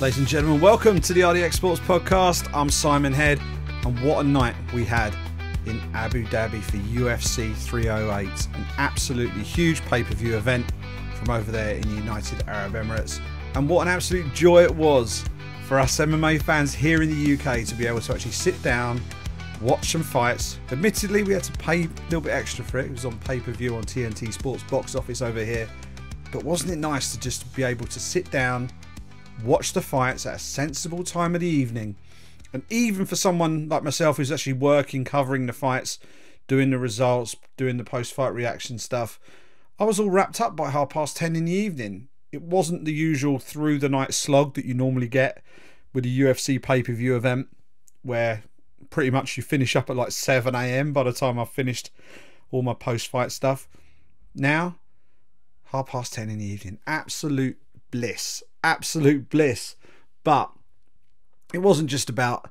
Ladies and gentlemen, welcome to the RDX Sports Podcast. I'm Simon Head, and what a night we had in Abu Dhabi for UFC 308. An absolutely huge pay-per-view event from over there in the United Arab Emirates. And what an absolute joy it was for us MMA fans here in the UK to be able to actually sit down, watch some fights. Admittedly, we had to pay a little bit extra for it. It was on pay-per-view on TNT Sports box office over here. But wasn't it nice to just be able to sit down, watch the fights at a sensible time of the evening? And even for someone like myself who's actually working, covering the fights, doing the results, doing the post-fight reaction stuff, I was all wrapped up by 10:30 in the evening. It wasn't the usual through the night slog that you normally get with a UFC pay-per-view event, where pretty much you finish up at like 7 AM by the time I've finished all my post-fight stuff. Now, 10:30 in the evening. Absolute bliss. Absolute bliss. But it wasn't just about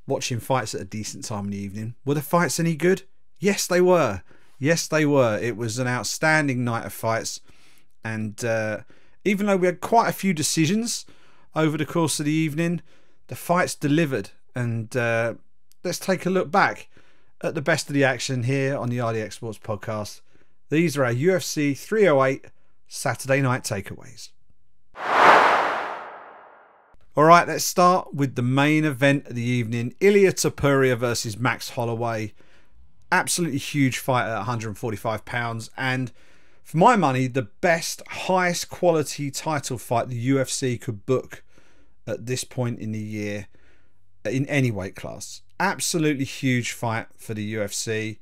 watching fights at a decent time in the evening. Were the fights any good? Yes, they were. Yes, they were. It was an outstanding night of fights. And even though we had quite a few decisions over the course of the evening, the fights delivered. And let's take a look back at the best of the action here on the RDX Sports Podcast. These are our UFC 308 Saturday night takeaways. Alright, let's start with the main event of the evening. Ilia Topuria versus Max Holloway. Absolutely huge fight at 145 pounds. And for my money, the best, highest quality title fight the UFC could book at this point in the year in any weight class. Absolutely huge fight for the UFC.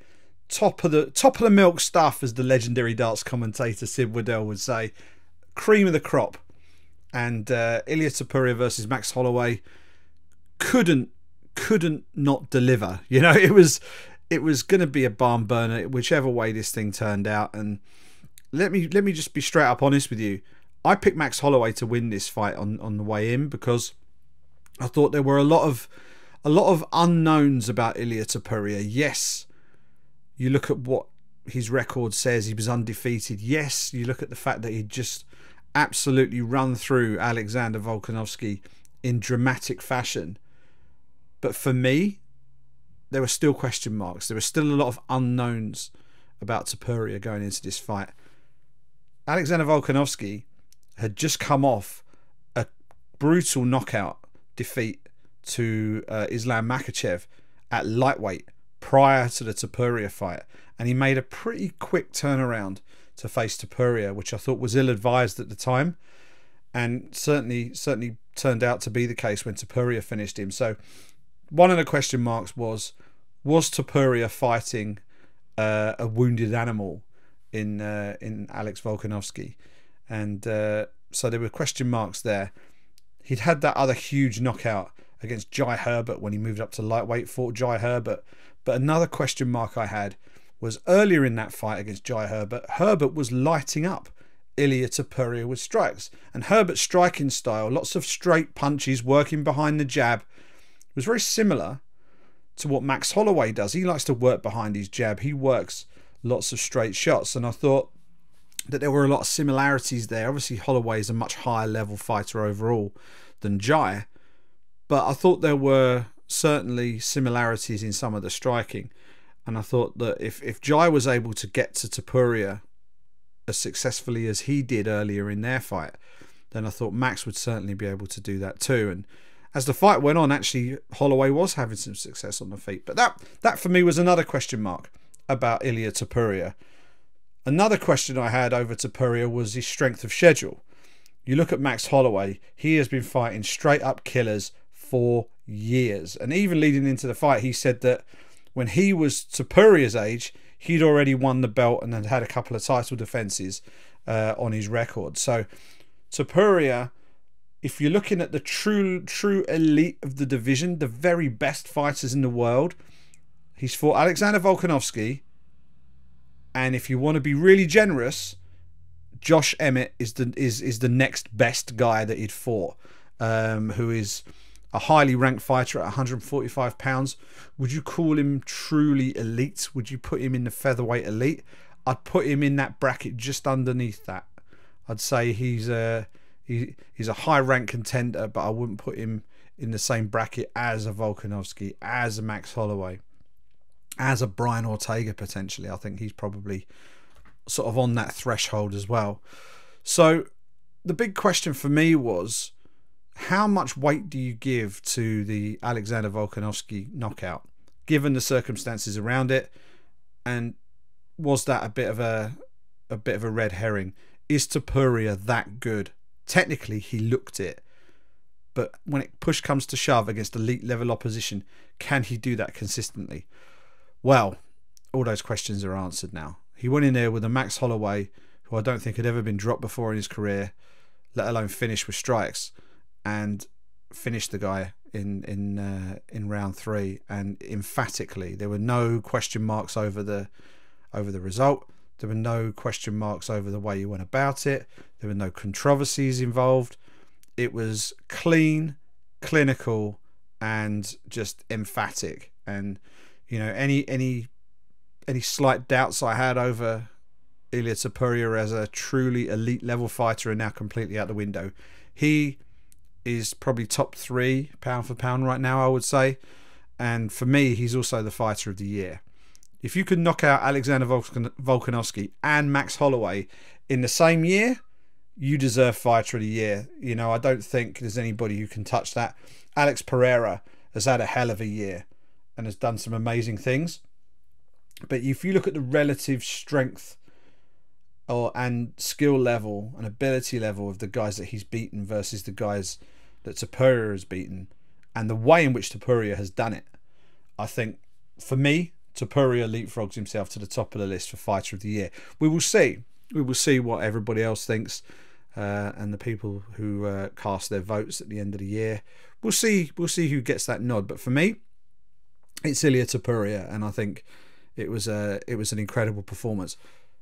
Top of the milk stuff, as the legendary darts commentator Sid Waddell would say. Cream of the crop. And Ilia Topuria versus Max Holloway couldn't not deliver. You know, it was going to be a barn burner whichever way this thing turned out. And let me just be straight up honest with you. I picked Max Holloway to win this fight on the way in, because I thought there were a lot of unknowns about Ilia Topuria. Yes, you look at what his record says, he was undefeated. Yes, you look at the fact that he just absolutely run through Alexander Volkanovski in dramatic fashion. But for me, there were still question marks. There were still a lot of unknowns about Topuria going into this fight. Alexander Volkanovski had just come off a brutal knockout defeat to Islam Makhachev at lightweight prior to the Topuria fight, and he made a pretty quick turnaround to face Topuria, which I thought was ill-advised at the time, and certainly turned out to be the case when Topuria finished him. So one of the question marks was Topuria fighting a wounded animal in Alex Volkanovski? And so there were question marks there. He'd had that other huge knockout against Jai Herbert when he moved up to lightweight, fought Jai Herbert. But another question mark I had was earlier in that fight against Jai Herbert, Herbert was lighting up Ilia Topuria with strikes. And Herbert's striking style, lots of straight punches, working behind the jab, was very similar to what Max Holloway does. He likes to work behind his jab. He works lots of straight shots. And I thought that there were a lot of similarities there. Obviously, Holloway is a much higher level fighter overall than Jai. But I thought there were certainly similarities in some of the striking. And I thought that if Jai was able to get to Topuria as successfully as he did earlier in their fight, then I thought Max would certainly be able to do that too. And as the fight went on, actually, Holloway was having some success on the feet. But that for me was another question mark about Ilia Topuria. Another question I had over Topuria was his strength of schedule. You look at Max Holloway, he has been fighting straight up killers for years. And even leading into the fight, he said that when he was Topuria's age, he'd already won the belt and had a couple of title defenses on his record. So Topuria, if you're looking at the true elite of the division, the very best fighters in the world, he's fought Alexander Volkanovski, and if you want to be really generous, Josh Emmett is the next best guy that he'd fought, who is a highly ranked fighter at 145 pounds. Would you call him truly elite? Would you put him in the featherweight elite? I'd put him in that bracket just underneath that. I'd say he's He's a high rank contender, but I wouldn't put him in the same bracket as a Volkanovski, as a Max Holloway, as a Brian Ortega potentially. I think he's probably sort of on that threshold as well. So the big question for me was, how much weight do you give to the Alexander Volkanovski knockout, given the circumstances around it? And was that a bit of a red herring? Is Topuria that good? Technically, he looked it, but when push comes to shove against elite level opposition, can he do that consistently? Well, all those questions are answered now. He went in there with a Max Holloway, who I don't think had ever been dropped before in his career, let alone finish with strikes, and finished the guy in round 3, and emphatically. There were no question marks over the result. There were no question marks over the way he went about it. There were no controversies involved. It was clean, clinical, and just emphatic. And you know, any slight doubts I had over Ilia Topuria as a truly elite level fighter are now completely out the window. He is probably top 3 pound for pound right now, I would say. And for me, he's also the fighter of the year. If you could knock out Alexander Volkanovski and Max Holloway in the same year, you deserve fighter of the year. You know, I don't think there's anybody who can touch that. Alex Pereira has had a hell of a year and has done some amazing things. But if you look at the relative strength and skill level and ability level of the guys that he's beaten versus the guys that Topuria has beaten, and the way in which Topuria has done it, I think, for me, Topuria leapfrogs himself to the top of the list for fighter of the year. We will see. We will see what everybody else thinks, and the people who cast their votes at the end of the year. We'll see who gets that nod. But for me, it's Ilia Topuria, and I think it was an incredible performance.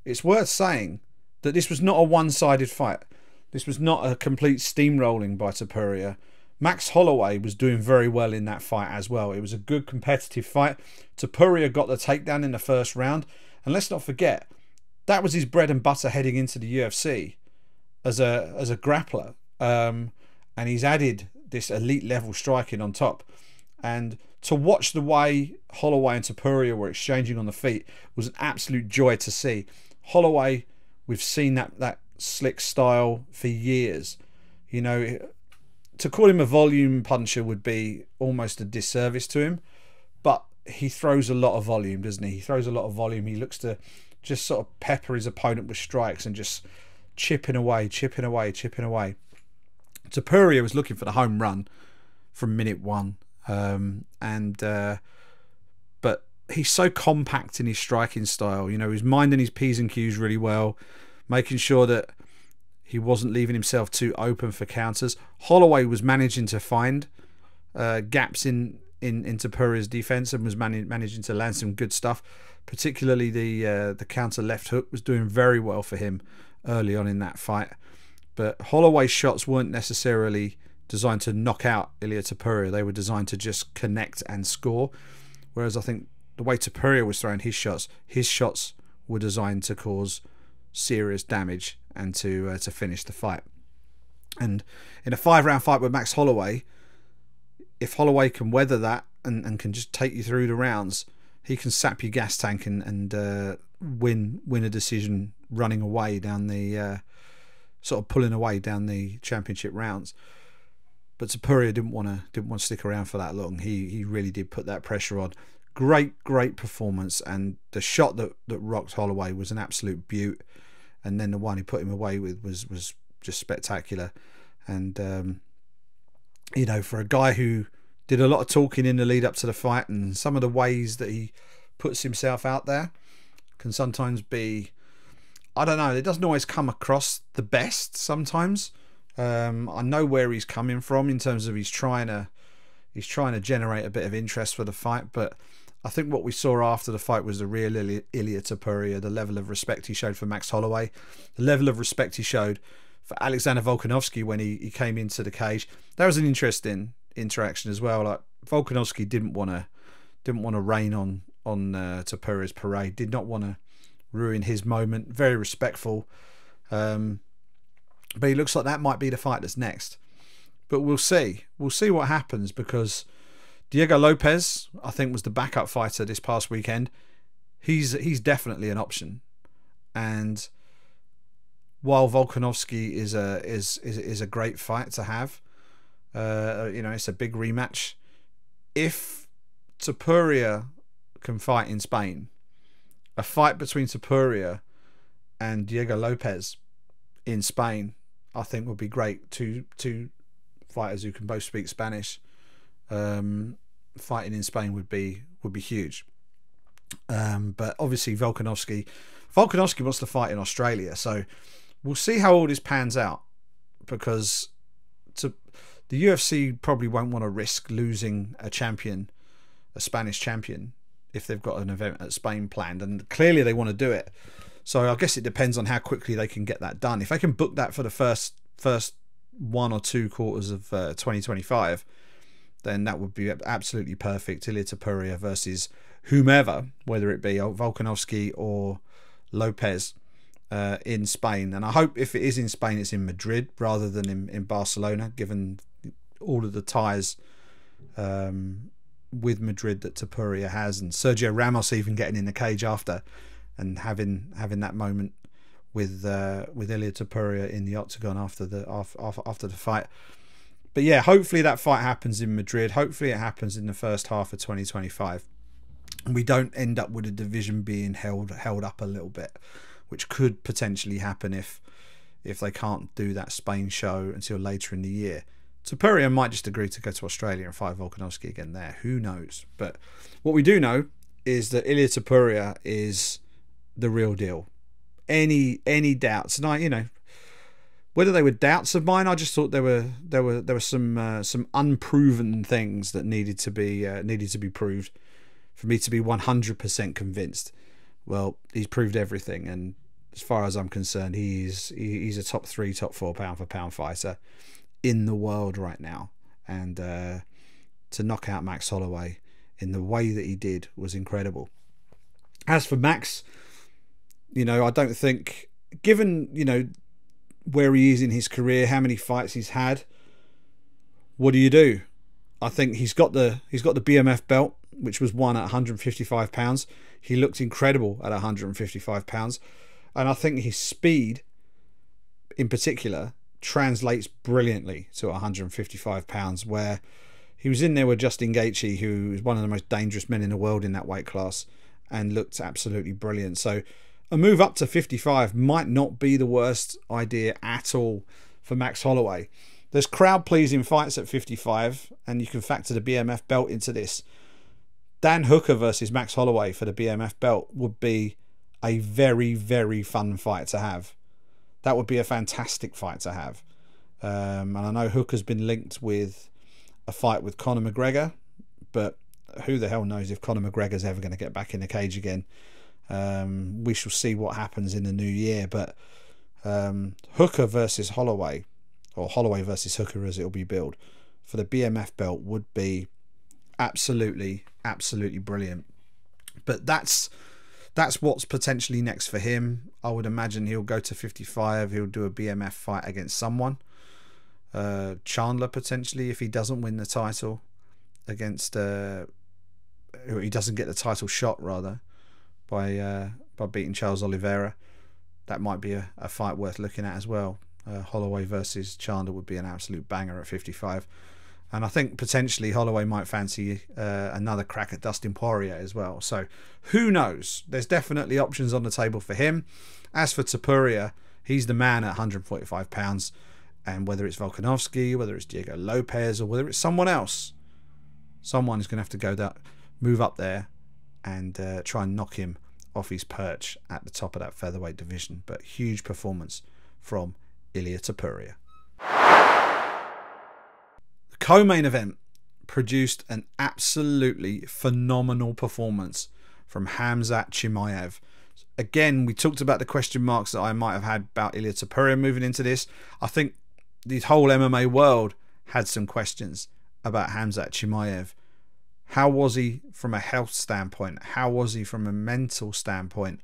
It's worth saying that this was not a one-sided fight. This was not a complete steamrolling by Topuria. Max Holloway was doing very well in that fight as well. It was a good competitive fight. Topuria got the takedown in the first round. And let's not forget, that was his bread and butter heading into the UFC as a grappler. And he's added this elite level striking on top. And to watch the way Holloway and Topuria were exchanging on the feet was an absolute joy to see. Holloway, we've seen that slick style for years. You know, to call him a volume puncher would be almost a disservice to him, but he throws a lot of volume, doesn't he? He throws a lot of volume. He looks to just sort of pepper his opponent with strikes and just chipping away. Topuria was looking for the home run from minute 1. But he's so compact in his striking style. You know, he's minding his P's and Q's really well, making sure that he wasn't leaving himself too open for counters. Holloway was managing to find gaps in Topuria's defense and was managing to land some good stuff. Particularly the counter left hook was doing very well for him early on in that fight. But Holloway's shots weren't necessarily designed to knock out Ilia Topuria. They were designed to just connect and score. Whereas I think the way Topuria was throwing his shots were designed to cause serious damage and to finish the fight. And in a 5-round fight with Max Holloway, if Holloway can weather that and can just take you through the rounds, he can sap your gas tank and win a decision running away down the sort of pulling away down the championship rounds. But Topuria didn't want to stick around for that long. He really did put that pressure on. Great performance, and the shot that rocked Holloway was an absolute beaut. And then the one he put him away with was just spectacular. And you know, for a guy who did a lot of talking in the lead up to the fight, and some of the ways that he puts himself out there can sometimes be, I don't know, it doesn't always come across the best sometimes. I know where he's coming from in terms of he's trying to generate a bit of interest for the fight, but I think what we saw after the fight was the real Ilia Topuria, the level of respect he showed for Max Holloway, the level of respect he showed for Alexander Volkanovski when he came into the cage. That was an interesting interaction as well. Like, Volkanovski didn't want to rain on Topuria's parade, did not want to ruin his moment. Very respectful. But he looks like that might be the fight that's next. But we'll see. We'll see what happens, because Diego Lopez, I think, was the backup fighter this past weekend. He's definitely an option. And while Volkanovski is a great fight to have, you know, it's a big rematch. If Topuria can fight in Spain, a fight between Topuria and Diego Lopez in Spain, I think would be great. Two fighters who can both speak Spanish, fighting in Spain would be huge. But obviously Volkanovski wants to fight in Australia, so we'll see how all this pans out, because the UFC probably won't want to risk losing a Spanish champion, if they've got an event at Spain planned, and clearly they want to do it. So I guess it depends on how quickly they can get that done. If they can book that for the first 1 or 2 quarters of 2025, then that would be absolutely perfect. Ilia Topuria versus whomever, whether it be Volkanovski or Lopez, in Spain. And I hope if it is in Spain, it's in Madrid rather than in Barcelona, given all of the ties with Madrid that Topuria has, and Sergio Ramos even getting in the cage after and having that moment with Ilia Topuria in the octagon after the fight. But yeah, hopefully that fight happens in Madrid. Hopefully it happens in the first half of 2025, and we don't end up with a division being held up a little bit, which could potentially happen if they can't do that Spain show until later in the year. Topuria might just agree to go to Australia and fight Volkanovski again there. Who knows? But what we do know is that Ilia Topuria is the real deal. Any doubts? And you know, whether they were doubts of mine, I just thought there were some unproven things that needed to be proved for me to be 100% convinced. Well, he's proved everything, and as far as I'm concerned, he's a top 3, top 4 pound for pound fighter in the world right now. And to knock out Max Holloway in the way that he did was incredible. As for Max, you know, I don't think, given, you know, where he is in his career, how many fights he's had, what do? I think he's got the BMF belt, which was won at 155 pounds. He looked incredible at 155 pounds, and I think his speed in particular translates brilliantly to 155 pounds, where he was in there with Justin Gaethje, who is one of the most dangerous men in the world in that weight class, and looked absolutely brilliant. So a move up to 55 might not be the worst idea at all for Max Holloway. There's crowd-pleasing fights at 55, and you can factor the BMF belt into this. Dan Hooker versus Max Holloway for the BMF belt would be a very, very fun fight to have. That would be a fantastic fight to have. And I know Hooker's been linked with a fight with Conor McGregor, but who the hell knows if Conor McGregor's ever going to get back in the cage again. We shall see what happens in the new year. But Hooker versus Holloway, or Holloway versus Hooker as it'll be billed, for the BMF belt would be absolutely brilliant. But that's what's potentially next for him. I would imagine he'll go to 55. He'll do a BMF fight against someone. Chandler potentially, if he doesn't win the title against he doesn't get the title shot rather by beating Charles Oliveira. That might be a fight worth looking at as well. Holloway versus Chandler would be an absolute banger at 55. And I think potentially Holloway might fancy another crack at Dustin Poirier as well. So who knows? There's definitely options on the table for him. As for Topuria, he's the man at 145 pounds. And whether it's Volkanovski, whether it's Diego Lopez, or whether it's someone else, someone is going to have to move up there and try and knock him off his perch at the top of that featherweight division. But huge performance from Ilia Topuria. The co-main event produced an absolutely phenomenal performance from Khamzat Chimaev. Again, we talked about the question marks that I might have had about Ilia Topuria moving into this. I think the whole MMA world had some questions about Khamzat Chimaev. How was he from a health standpoint? How was he from a mental standpoint?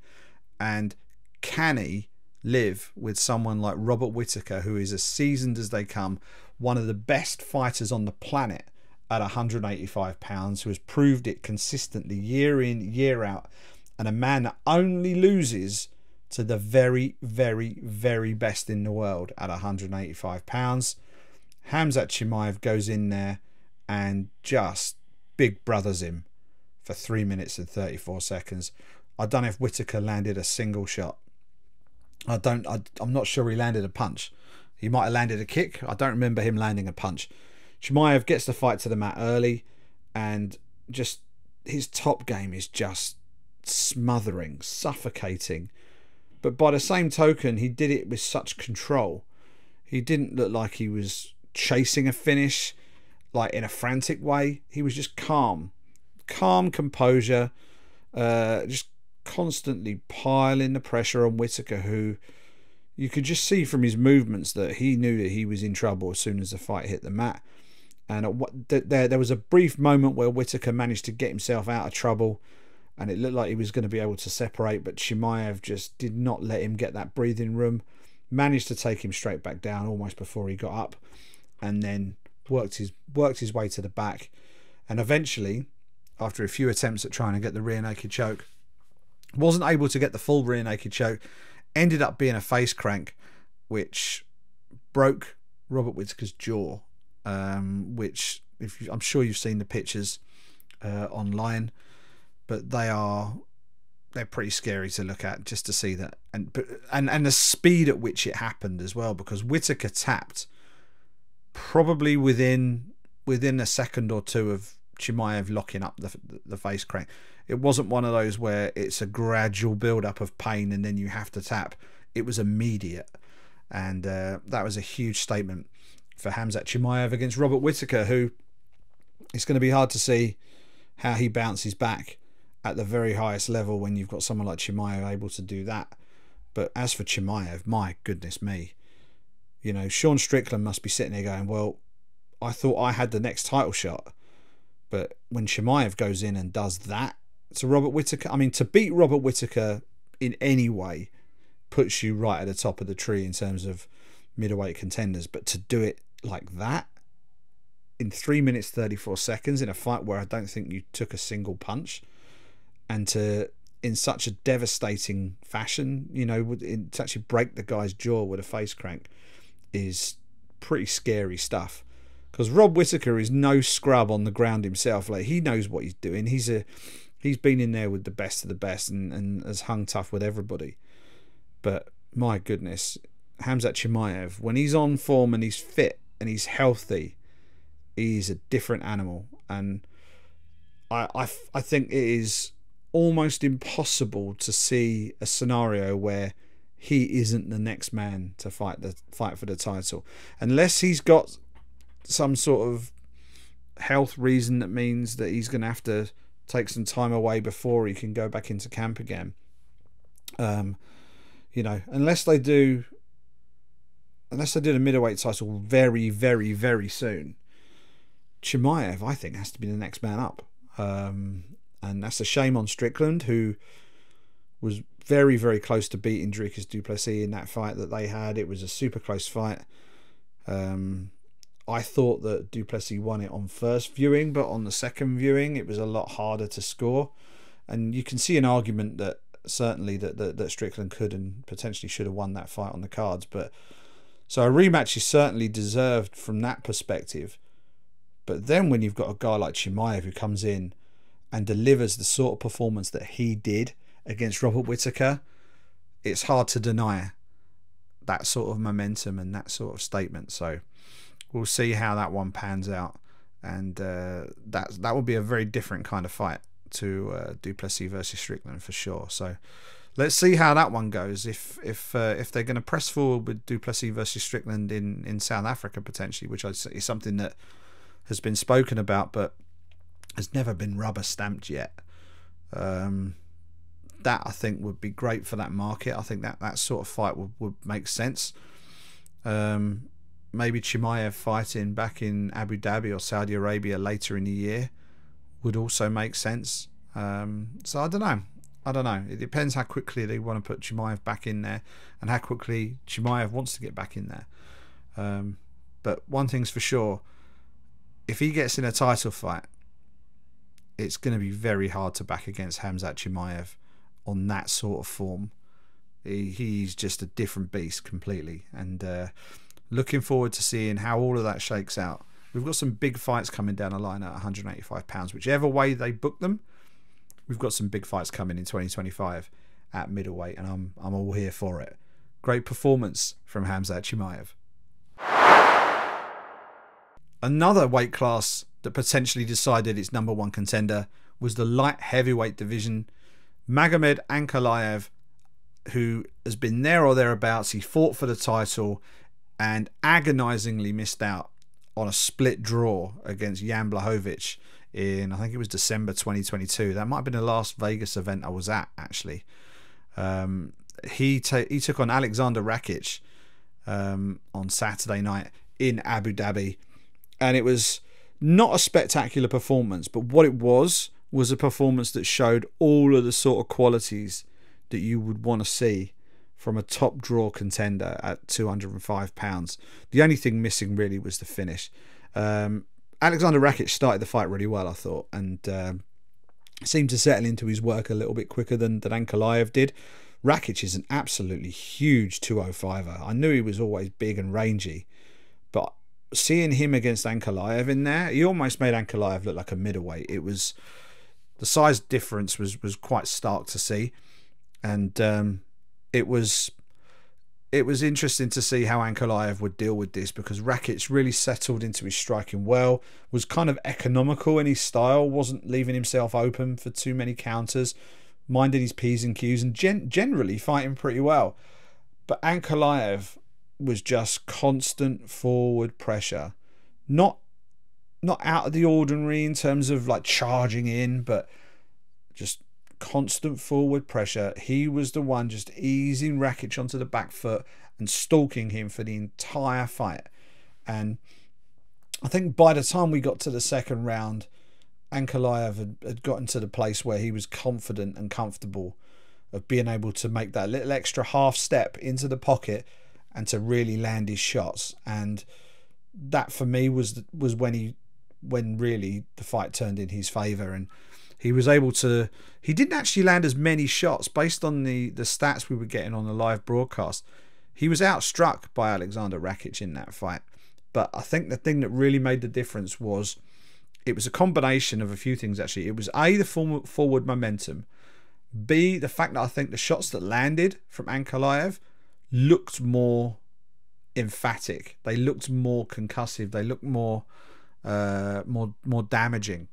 And can he live with someone like Robert Whittaker, who is as seasoned as they come, one of the best fighters on the planet at 185 pounds, who has proved it consistently year in, year out, and a man that only loses to the very, very, very best in the world at 185 pounds. Khamzat Chimaev goes in there and just big brothers him for 3 minutes and 34 seconds. I don't know if Whittaker landed a single shot. I'm not sure he landed a punch. He might have landed a kick. I don't remember him landing a punch. Chimaev gets the fight to the mat early, and just his top game is just smothering, suffocating. But by the same token, he did it with such control. He didn't look like he was chasing a finish, like in a frantic way. He was just calm composure, just constantly piling the pressure on Whittaker, who you could just see from his movements that he knew that he was in trouble as soon as the fight hit the mat. And there was a brief moment where Whittaker managed to get himself out of trouble, and it looked like he was going to be able to separate, but Chimaev just did not let him get that breathing room. Managed to take him straight back down almost before he got up, and then worked his way to the back. And eventually, after a few attempts at trying to get the rear naked choke, wasn't able to get the full rear naked choke. Ended up being a face crank, which broke Robert Whittaker's jaw. Which, I'm sure you've seen the pictures online, but they're pretty scary to look at, just to see that, and the speed at which it happened as well, because Whittaker tapped probably within a second or two of Chimaev locking up the face crank. It wasn't one of those where it's a gradual build up of pain and then you have to tap. It was immediate, and that was a huge statement for Khamzat Chimaev against Robert Whittaker, who it's going to be hard to see how he bounces back at the very highest level when you've got someone like Chimaev able to do that. But as for Chimaev, my goodness me, you know, Sean Strickland must be sitting there going, well, I thought I had the next title shot. But when Chimaev goes in and does that to Robert Whittaker, I mean, to beat Robert Whittaker in any way puts you right at the top of the tree in terms of middleweight contenders. But to do it like that in 3 minutes 34 seconds in a fight where I don't think you took a single punch, and to in such a devastating fashion, you know, to actually break the guy's jaw with a face crank, is pretty scary stuff. Because Rob Whittaker is no scrub on the ground himself. Like, he knows what he's doing. He's been in there with the best of the best and has hung tough with everybody. But my goodness, Khamzat Chimaev, when he's on form and he's fit and he's healthy, he's a different animal. And I think it is almost impossible to see a scenario where he isn't the next man to fight for the title, unless he's got some sort of health reason that means that he's going to have to take some time away before he can go back into camp again. You know, unless they do the middleweight title very, very, very soon, Chimaev, I think, has to be the next man up. And that's a shame on Strickland, who was very, very close to beating Dricus du Plessis in that fight that they had. It was a super close fight. I thought that du Plessis won it on first viewing, but on the second viewing it was a lot harder to score. And you can see an argument that certainly that Strickland could and potentially should have won that fight on the cards. But so a rematch is certainly deserved from that perspective. But then when you've got a guy like Chimaev who comes in and delivers the sort of performance that he did against Robert Whittaker, it's hard to deny that sort of momentum and that sort of statement. So we'll see how that one pans out, and that will be a very different kind of fight to du Plessis versus Strickland for sure. So let's see how that one goes. If they're going to press forward with du Plessis versus Strickland in South Africa potentially, which is something that has been spoken about but has never been rubber stamped yet. That I think would be great for that market. I think that sort of fight would make sense. Maybe Chimaev fighting back in Abu Dhabi or Saudi Arabia later in the year would also make sense. So I don't know. I don't know. It depends how quickly they want to put Chimaev back in there and how quickly Chimaev wants to get back in there. But one thing's for sure, if he gets in a title fight, it's going to be very hard to back against Khamzat Chimaev on that sort of form. He's just a different beast completely. And looking forward to seeing how all of that shakes out. We've got some big fights coming down the line at 185 pounds. Whichever way they book them, we've got some big fights coming in 2025 at middleweight, and I'm all here for it. Great performance from Khamzat Chimaev. Another weight class that potentially decided its #1 contender was the light heavyweight division. Magomed Ankalaev, who has been there or thereabouts, he fought for the title and agonizingly missed out on a split draw against Jan Blachowicz in, I think it was December 2022. That might have been the last Vegas event I was at, actually. He took on Alexander Rakic on Saturday night in Abu Dhabi, and it was not a spectacular performance, but what it was a performance that showed all of the sort of qualities that you would want to see from a top draw contender at 205 pounds. The only thing missing really was the finish. Alexander Rakic started the fight really well, I thought, and seemed to settle into his work a little bit quicker than Ankalaev did. Rakic is an absolutely huge 205er. I knew he was always big and rangy, but seeing him against Ankalaev in there, he almost made Ankalaev look like a middleweight. It was, the size difference was quite stark to see, and it was interesting to see how Ankalaev would deal with this, because Rakic really settled into his striking well, was kind of economical in his style, wasn't leaving himself open for too many counters, minded his P's and Q's, and generally fighting pretty well. But Ankalaev was just constant forward pressure, not out of the ordinary in terms of like charging in, but just constant forward pressure. He was the one just easing Rakic onto the back foot and stalking him for the entire fight. And I think by the time we got to the second round, Ankalaev had gotten to the place where he was confident and comfortable of being able to make that little extra half step into the pocket and to really land his shots. And that for me was when really the fight turned in his favour, and he was able to, he didn't actually land as many shots based on the stats we were getting on the live broadcast. He was outstruck by Alexander Rakic in that fight. But I think the thing that really made the difference was, it was a combination of a few things actually. It was A, the forward momentum, B, the fact that I think the shots that landed from Ankalaev looked more emphatic. They looked more concussive. They looked more damaging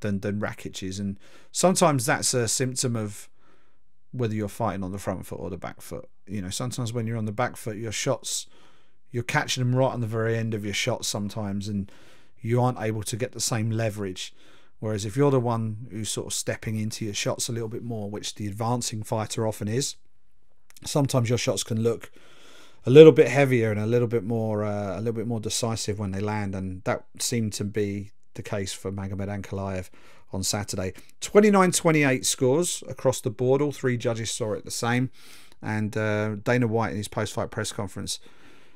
than Rakic's, and sometimes that's a symptom of whether you're fighting on the front foot or the back foot. You know, sometimes when you're on the back foot, your shots, you're catching them right on the very end of your shots sometimes, and you aren't able to get the same leverage. Whereas if you're the one who's sort of stepping into your shots a little bit more, which the advancing fighter often is, sometimes your shots can look a little bit heavier and a little bit more decisive when they land, and that seemed to be the case for Magomed Ankalaev on Saturday. 29-28 scores across the board. All three judges saw it the same, and Dana White in his post-fight press conference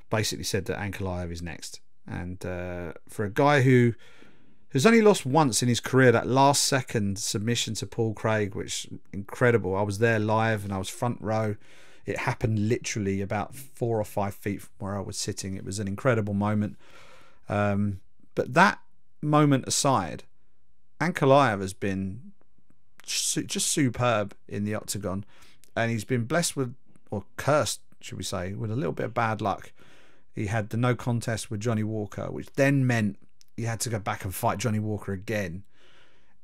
basically said that Ankalaev is next. And for a guy who's only lost once in his career, that last second submission to Paul Craig, which incredible. I was there live and I was front row. It happened literally about 4 or 5 feet from where I was sitting. It was an incredible moment. But that moment aside, Ankalaev has been just superb in the octagon, and he's been blessed with, or cursed should we say, with a little bit of bad luck. He had the no contest with Johnny Walker, which then meant he had to go back and fight Johnny Walker again,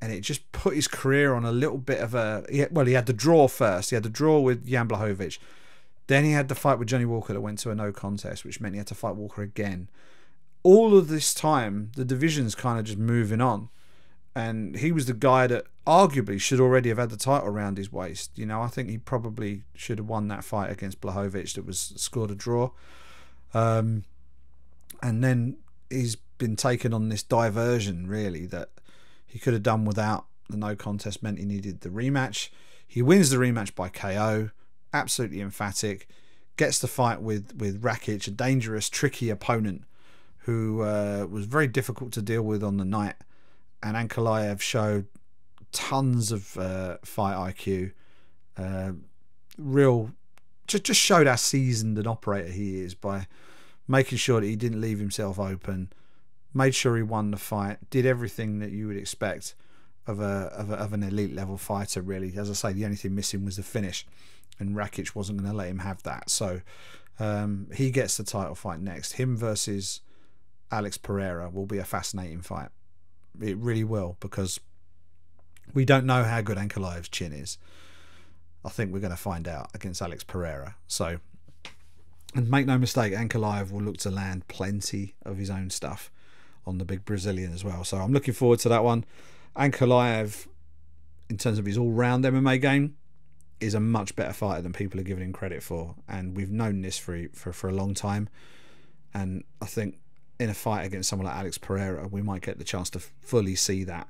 and it just put his career on a little bit of a, he had the draw first. He had the draw with Jan Blachowicz, then he had the fight with Johnny Walker that went to a no contest, which meant he had to fight Walker again. All of this time, the division's kind of just moving on, and he was the guy that arguably should already have had the title around his waist. You know, I think he probably should have won that fight against Blachowicz that was scored a draw. And then he's been taken on this diversion, really, that he could have done without The no contest meant he needed the rematch. He wins the rematch by KO. Absolutely emphatic. Gets the fight with Rakic, a dangerous, tricky opponent who was very difficult to deal with on the night. And Ankalaev showed tons of fight IQ. Just showed how seasoned an operator he is by making sure that he didn't leave himself open. Made sure he won the fight. Did everything that you would expect of an elite level fighter, really. As I say, the only thing missing was the finish, and Rakic wasn't going to let him have that. So he gets the title fight next. Him versus Alex Pereira will be a fascinating fight. It really will, because we don't know how good Ankalaev's chin is. I think we're going to find out against Alex Pereira. So, and make no mistake, Ankalaev will look to land plenty of his own stuff on the big Brazilian as well. So I'm looking forward to that one. Ankalaev, in terms of his all-round MMA game, is a much better fighter than people are giving him credit for, and we've known this for a long time. And I think in a fight against someone like Alex Pereira, we might get the chance to fully see that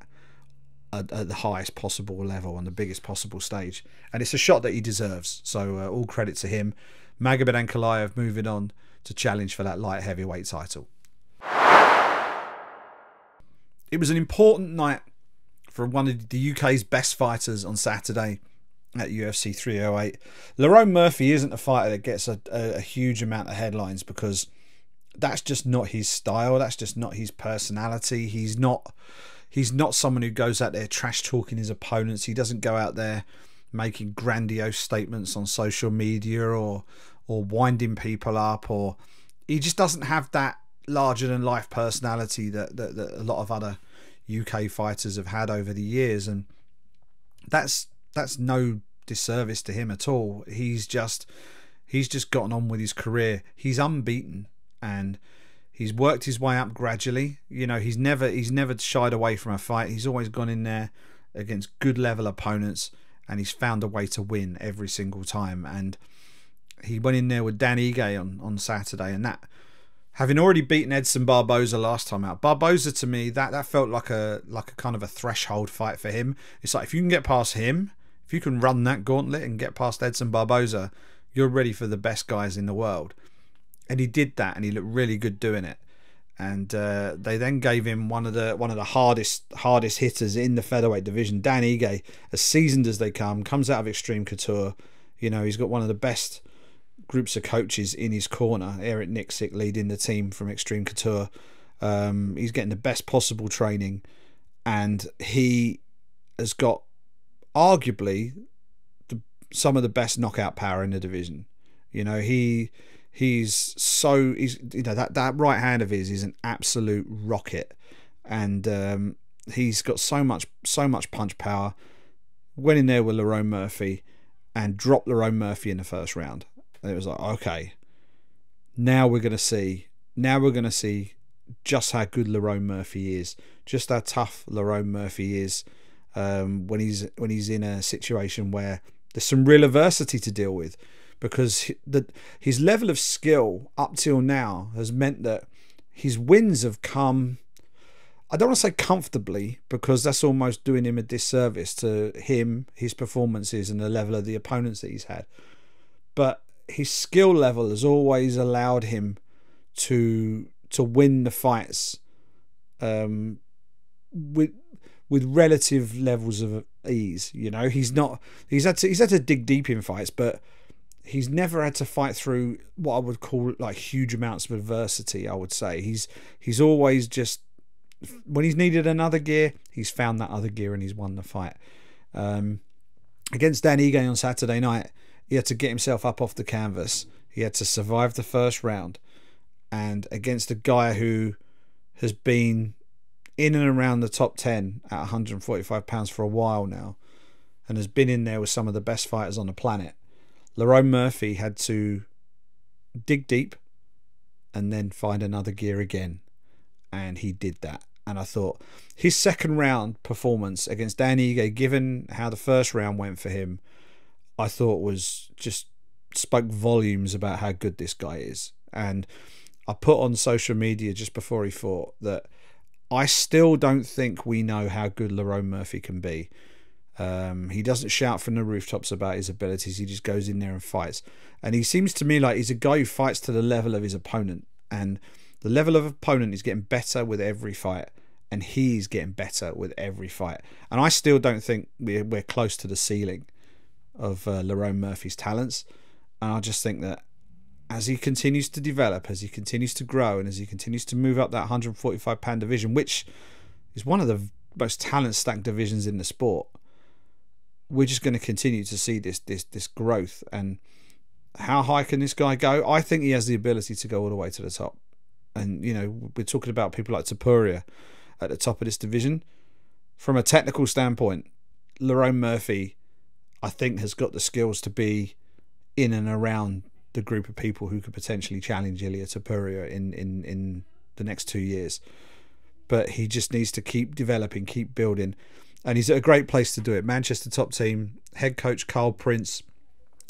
at the highest possible level on the biggest possible stage, and it's a shot that he deserves. So all credit to him. Magomed Ankalaev moving on to challenge for that light heavyweight title. It was an important night for one of the UK's best fighters on Saturday at UFC 308. Lerone Murphy isn't a fighter that gets a huge amount of headlines, because that's just not his style. That's just not his personality. He's not someone who goes out there trash talking his opponents. He doesn't go out there making grandiose statements on social media or winding people up, or he just doesn't have that larger than life personality that a lot of other UK fighters have had over the years. And that's no disservice to him at all. He's just gotten on with his career. He's unbeaten, and he's worked his way up gradually. You know, he's never shied away from a fight. He's always gone in there against good level opponents, and he's found a way to win every single time. And he went in there with Dan Ige on Saturday, and that, having already beaten Edson Barboza last time out, Barboza, to me, that felt like a kind of a threshold fight for him. It's like, if you can get past him, if you can run that gauntlet and get past Edson Barboza, you're ready for the best guys in the world. And he did that, and he looked really good doing it. And they then gave him one of the hardest hitters in the featherweight division. Dan Ige, as seasoned as they come, comes out of Extreme Couture. You know, he's got one of the best groups of coaches in his corner. Eric Nixick leading the team from Extreme Couture. He's getting the best possible training, and he has got arguably some of the best knockout power in the division. You know, he's you know, that right hand of his is an absolute rocket, and he's got so much punch power. Went in there with Lerone Murphy and dropped Lerone Murphy in the first round. And it was like, okay, now we're gonna see just how good Lerone Murphy is, just how tough Lerone Murphy is when he's in a situation where there's some real adversity to deal with. Because his level of skill up till now has meant that his wins have come, I don't want to say comfortably, because that's almost doing him a disservice to him, his performances, and the level of the opponents that he's had. But his skill level has always allowed him to win the fights with relative levels of ease. You know, he's had to dig deep in fights, but he's never had to fight through what I would call like huge amounts of adversity. I would say he's always just, when he's needed another gear, he's found that other gear and he's won the fight. Against Dan Ige on Saturday night, he had to get himself up off the canvas. He had to survive the first round, and against a guy who has been in and around the top 10 at 145 pounds for a while now, and has been in there with some of the best fighters on the planet, Lerone Murphy had to dig deep and then find another gear again, and he did that. And I thought his second round performance against Dan Ige, given how the first round went for him, I thought was just spoke volumes about how good this guy is. And I put on social media just before he fought that I still don't think we know how good Lerone Murphy can be. He doesn't shout from the rooftops about his abilities. He just goes in there and fights. And he seems to me like he's a guy who fights to the level of his opponent. And the level of opponent is getting better with every fight. And he's getting better with every fight. And I still don't think we're close to the ceiling of Lerone Murphy's talents. And I just think that as he continues to develop, as he continues to grow, and as he continues to move up that 145-pound division, which is one of the most talent-stacked divisions in the sport, we're just going to continue to see this growth. And how high can this guy go? I think he has the ability to go all the way to the top. And, you know, we're talking about people like Topuria at the top of this division. From a technical standpoint, Lerone Murphy, I think, has got the skills to be in and around the group of people who could potentially challenge Ilia Topuria in the next 2 years. But he just needs to keep developing, keep building. And he's at a great place to do it. Manchester top team, head coach Carl Prince,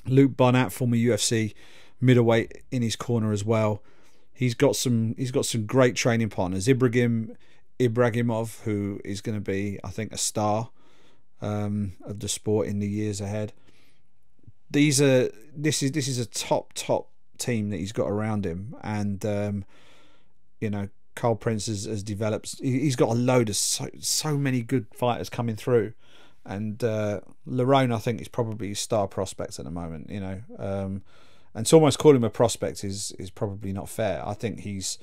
Luke Bonat, former UFC middleweight, in his corner as well. He's got some great training partners. Ibragimov, who is going to be, I think, a star of the sport in the years ahead. This is a top team that he's got around him, and you know, Carl Prince has developed. He's got a load of so many good fighters coming through, and Lerone, I think, is probably his star prospect at the moment. You know, and to almost call him a prospect is probably not fair. I think he's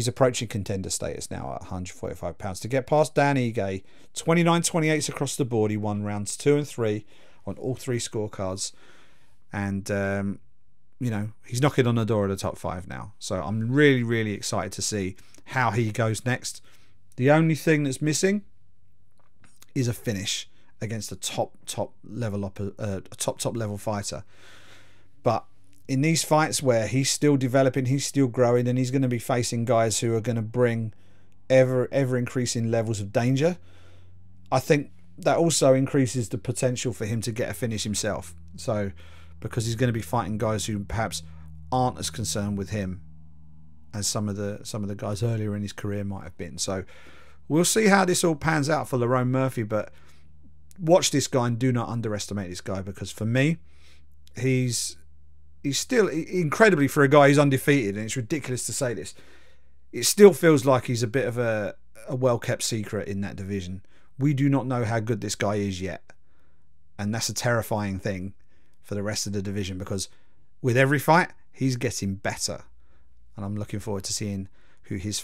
approaching contender status now at 145 pounds. To get past Dan Ige, 29-28 across the board. He won rounds 2 and 3 on all 3 scorecards, and you know, he's knocking on the door of the top 5 now. So I'm really excited to see how he goes next. The only thing that's missing is a finish against a top level fighter. But in these fights where he's still developing, he's still growing, and he's going to be facing guys who are going to bring ever increasing levels of danger, I think that also increases the potential for him to get a finish himself. So, because he's going to be fighting guys who perhaps aren't as concerned with him as some of the guys earlier in his career might have been. So we'll see how this all pans out for Lerone Murphy, but watch this guy and do not underestimate this guy, because for me, he's still incredibly, for a guy who's undefeated, and it's ridiculous to say this, it still feels like he's a bit of a well-kept secret in that division. We do not know how good this guy is yet, and that's a terrifying thing for the rest of the division, because with every fight he's getting better, and I'm looking forward to seeing who his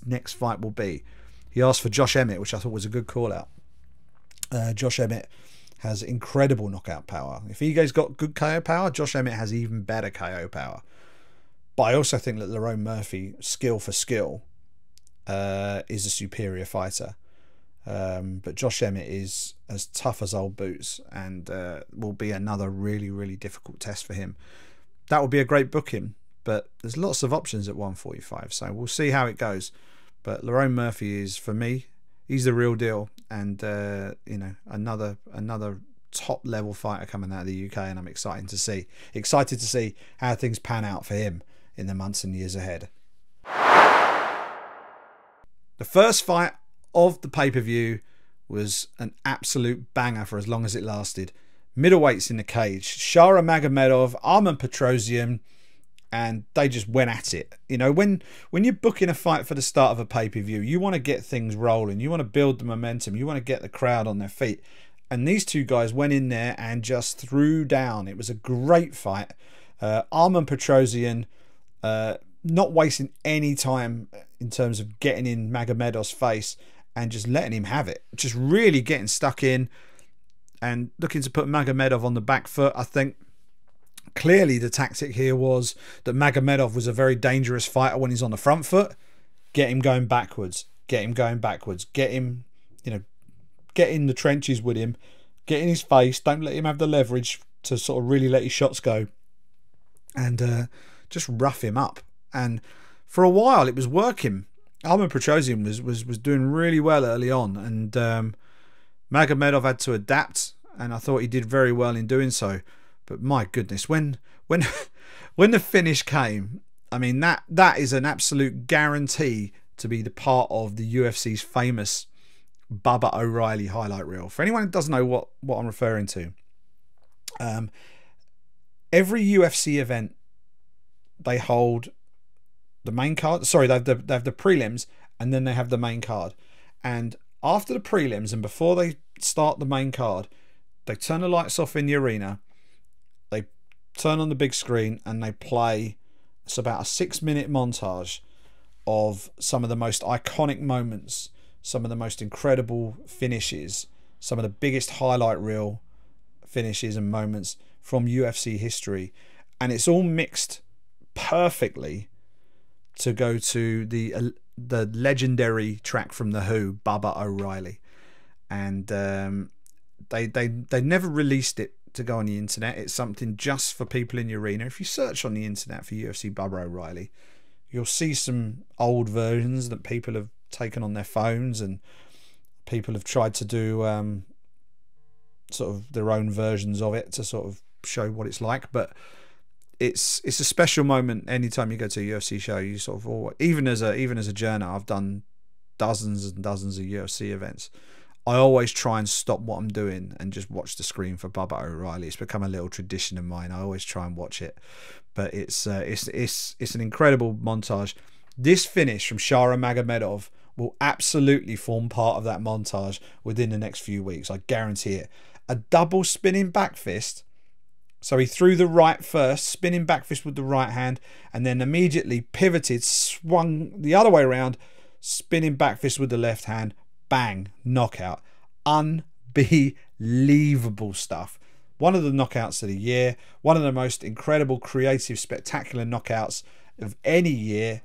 next fight will be. He asked for Josh Emmett, which I thought was a good call out. Josh Emmett has incredible knockout power. If Ige's got good KO power, Josh Emmett has even better KO power. But I also think that Lerone Murphy, skill for skill, is a superior fighter. But Josh Emmett is as tough as old boots, and will be another really difficult test for him. That will be a great booking, but there's lots of options at 145, so we'll see how it goes. But Lerone Murphy is, for me, he's the real deal, and you know, another top level fighter coming out of the UK, and I'm excited to see how things pan out for him in the months and years ahead. The first fight of the pay-per-view was an absolute banger for as long as it lasted. Middleweights in the cage. Shara Magomedov, Arman Petrosyan, and they just went at it. You know, when you're booking a fight for the start of a pay-per-view, you want to get things rolling. You want to build the momentum. You want to get the crowd on their feet. And these two guys went in there and just threw down. It was a great fight. Arman Petrosyan not wasting any time in terms of getting in Magomedov's face and just letting him have it. Just really getting stuck in and looking to put Magomedov on the back foot. I think clearly the tactic here was that Magomedov was a very dangerous fighter when he's on the front foot. Get him going backwards. Get him going backwards. Get him, you know, get in the trenches with him. Get in his face. Don't let him have the leverage to sort of really let his shots go. And just rough him up. And for a while it was working. Arman Petrosyan was doing really well early on, and Magomedov had to adapt, and I thought he did very well in doing so. But my goodness, when the finish came, I mean, that is an absolute guarantee to be the part of the UFC's famous Bubba O'Reilly highlight reel. For anyone who doesn't know what I'm referring to, every UFC event, they hold the main card. Sorry, they have the prelims, and then they have the main card. And after the prelims and before they start the main card, they turn the lights off in the arena, they turn on the big screen, and they play, it's about a 6-minute montage of some of the most iconic moments, some of the most incredible finishes, some of the biggest highlight reel finishes and moments from UFC history. And it's all mixed perfectly to go to the legendary track from The Who, Bubba O'Reilly. And they never released it to go on the internet. It's something just for people in the arena. If you search on the internet for UFC Bubba O'Reilly, you'll see some old versions that people have taken on their phones, and people have tried to do sort of their own versions of it to sort of show what it's like. But it's a special moment anytime you go to a UFC show. You sort of even as a journo, I've done dozens and dozens of UFC events. I always try and stop what I'm doing and just watch the screen for Bubba O'Reilly. It's become a little tradition of mine. I always try and watch it. But it's an incredible montage. This finish from Shara Magomedov will absolutely form part of that montage within the next few weeks. I guarantee it. A double spinning back fist. So he threw the right first, spinning back fist with the right hand, and then immediately pivoted, swung the other way around, spinning back fist with the left hand. Bang, knockout. Unbelievable stuff. One of the knockouts of the year. One of the most incredible, creative, spectacular knockouts of any year.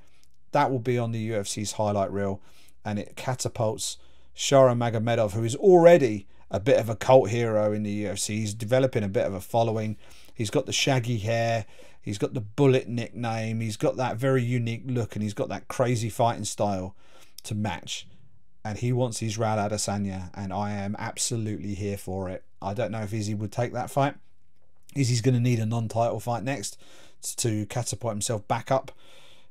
That will be on the UFC's highlight reel. And it catapults Shara Magomedov, who is already a bit of a cult hero in the UFC. He's developing a bit of a following. He's got the shaggy hair. He's got the Bullet nickname. He's got that very unique look. And he's got that crazy fighting style to match. And he wants his Raul Adesanya, and I am absolutely here for it. I don't know if Izzy would take that fight. Izzy's going to need a non-title fight next to catapult himself back up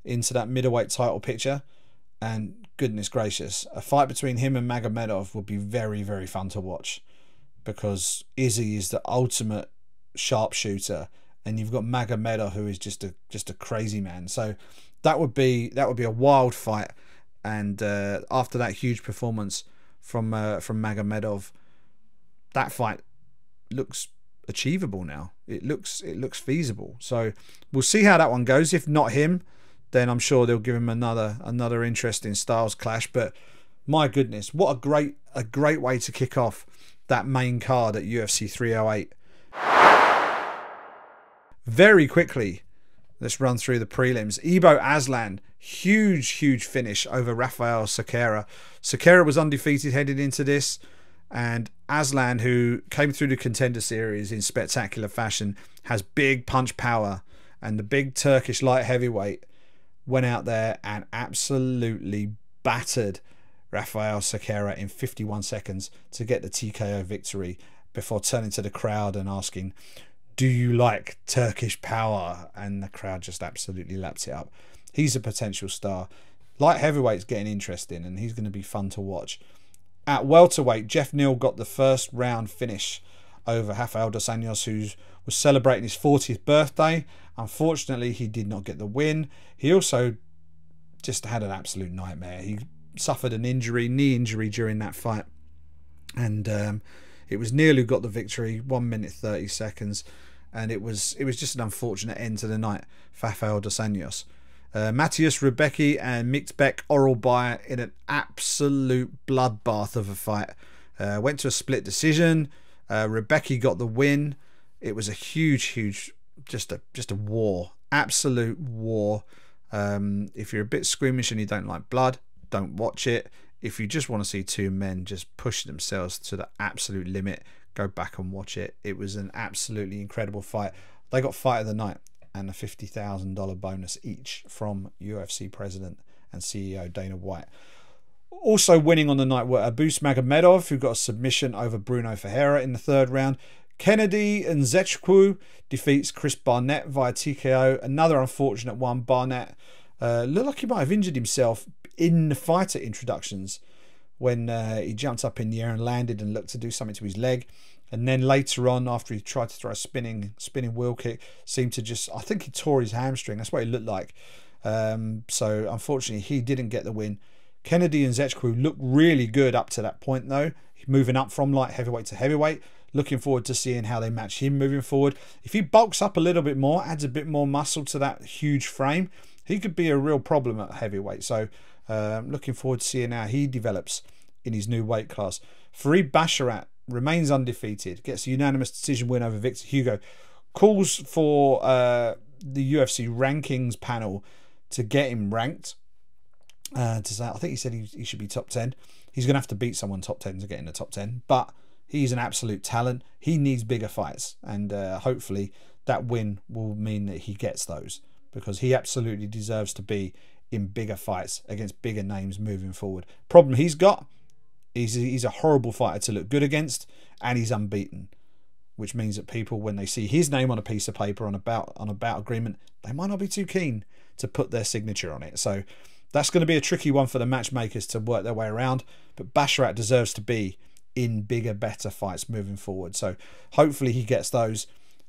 into that middleweight title picture. And goodness gracious, a fight between him and Magomedov would be very, very fun to watch, because Izzy is the ultimate sharpshooter, and you've got Magomedov, who is just a crazy man. So that would be a wild fight. And after that huge performance from Magomedov, that fight looks achievable now. It looks feasible. So we'll see how that one goes. If not him, then I'm sure they'll give him another interesting styles clash. But my goodness, what a great way to kick off that main card at UFC 308. Very quickly, let's run through the prelims. Ibo Aslan, huge finish over Rafael Sequeira. Sequeira was undefeated headed into this, and Aslan, who came through the Contender Series in spectacular fashion, has big punch power, and the big Turkish light heavyweight went out there and absolutely battered Rafael Sequeira in 51 seconds to get the TKO victory, before turning to the crowd and asking, "Do you like Turkish power?" And the crowd just absolutely lapped it up. He's a potential star. Light heavyweight's getting interesting, and he's going to be fun to watch. At welterweight, Jeff Neal got the first round finish over Rafael dos Anjos, who was celebrating his 40th birthday. Unfortunately, he did not get the win. He also just had an absolute nightmare. He suffered an injury, knee injury, during that fight. And it was Neal who got the victory, 1 minute 30 seconds. And it was just an unfortunate end to the night for Rafael dos Anjos. Matthias Rebecki and Miktbek Oralbai in an absolute bloodbath of a fight. Went to a split decision. Rebecki got the win. It was a huge, just a war, absolute war. If you're a bit squeamish and you don't like blood, don't watch it. If you just want to see two men just push themselves to the absolute limit, go back and watch it. It was an absolutely incredible fight. They got fight of the night and a $50,000 bonus each from UFC president and CEO Dana White. Also winning on the night were Abus Magomedov, who got a submission over Bruno Ferreira in the third round. Kennedy Nzechukwu defeats Chris Barnett via TKO. Another unfortunate one. Barnett looked like he might have injured himself in the fighter introductions when he jumped up in the air and landed and looked to do something to his leg. And then later on, after he tried to throw a spinning wheel kick, seemed to just, I think he tore his hamstring. That's what it looked like. So unfortunately, he didn't get the win. Kennedy and Zechku looked really good up to that point, though, moving up from light heavyweight to heavyweight. Looking forward to seeing how they match him moving forward. If he bulks up a little bit more, adds a bit more muscle to that huge frame, he could be a real problem at heavyweight. So looking forward to seeing how he develops in his new weight class. Farid Basharat remains undefeated, gets a unanimous decision win over Victor Hugo. Calls for the UFC rankings panel to get him ranked. To say, I think he said he should be top 10. He's going to have to beat someone top 10 to get in the top 10. But he's an absolute talent. He needs bigger fights. And hopefully that win will mean that he gets those. Because he absolutely deserves to be in bigger fights against bigger names moving forward. Problem he's got, he's a horrible fighter to look good against. And he's unbeaten. Which means that people, when they see his name on a piece of paper on a bout agreement, they might not be too keen to put their signature on it. So that's going to be a tricky one for the matchmakers to work their way around. But Basharat deserves to be in bigger, better fights moving forward. So hopefully he gets those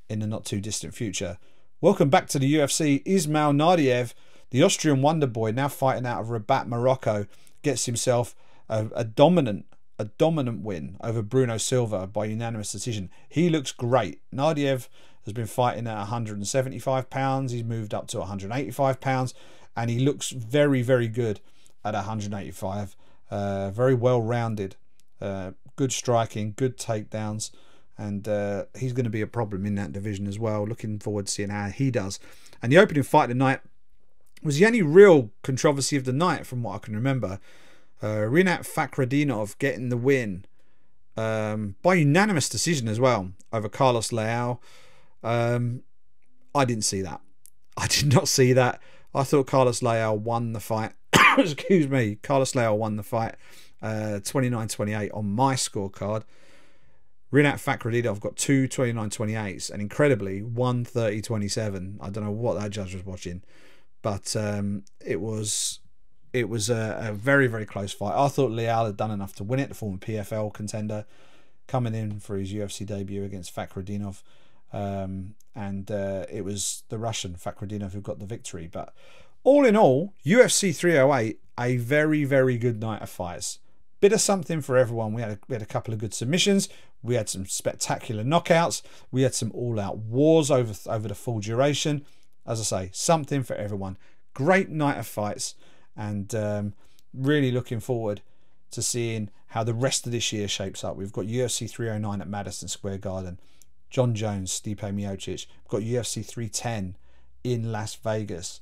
in the not too distant future. Welcome back to the UFC. Ismail Naurdiev, the Austrian wonder boy, now fighting out of Rabat, Morocco, gets himself a dominant win over Bruno Silva by unanimous decision. He looks great. Naurdiev has been fighting at 175 pounds. He's moved up to 185 pounds. And he looks very, very good at 185. Very well-rounded. Good striking, good takedowns. And he's going to be a problem in that division as well. Looking forward to seeing how he does. And the opening fight tonight was the only real controversy of the night from what I can remember. Rinat Fakhretdinov getting the win by unanimous decision as well over Carlos Leal. I didn't see that. I did not see that. I thought Carlos Leal won the fight. Excuse me. Carlos Leal won the fight 29-28 on my scorecard. Rinat Fakhretdinov got two 29-28s and incredibly 130-27. I don't know what that judge was watching, but it was a very, very close fight. I thought Leal had done enough to win it, the former PFL contender, coming in for his UFC debut against Fakhretdinov. And it was the Russian Fakhretdinov who got the victory. But all in all, UFC 308, a very, very good night of fights. Bit of something for everyone. We had a couple of good submissions. We had some spectacular knockouts. We had some all-out wars over the full duration. As I say, something for everyone. Great night of fights. And really looking forward to seeing how the rest of this year shapes up. We've got UFC 309 at Madison Square Garden. John Jones, Stipe Miocic. We've got UFC 310 in Las Vegas.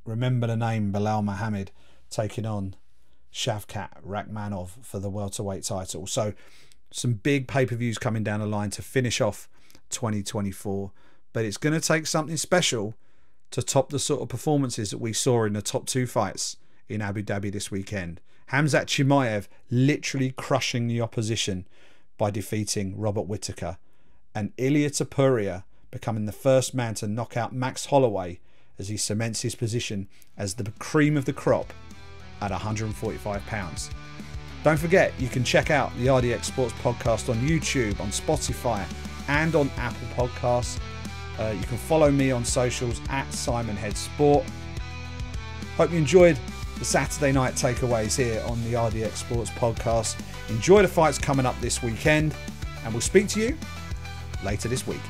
Remember the name, Belal Muhammad taking on Shavkat Rakhmonov for the welterweight title. So some big pay-per-views coming down the line to finish off 2024. But it's going to take something special to top the sort of performances that we saw in the top two fights in Abu Dhabi this weekend. Khamzat Chimaev literally crushing the opposition by defeating Robert Whittaker, and Ilia Topuria becoming the first man to knock out Max Holloway as he cements his position as the cream of the crop at 145 pounds. Don't forget, you can check out the RDX Sports podcast on YouTube, on Spotify and on Apple Podcasts. You can follow me on socials at Simon Head Sport. Hope you enjoyed the Saturday night takeaways here on the RDX Sports podcast. Enjoy the fights coming up this weekend, and we'll speak to you later this week.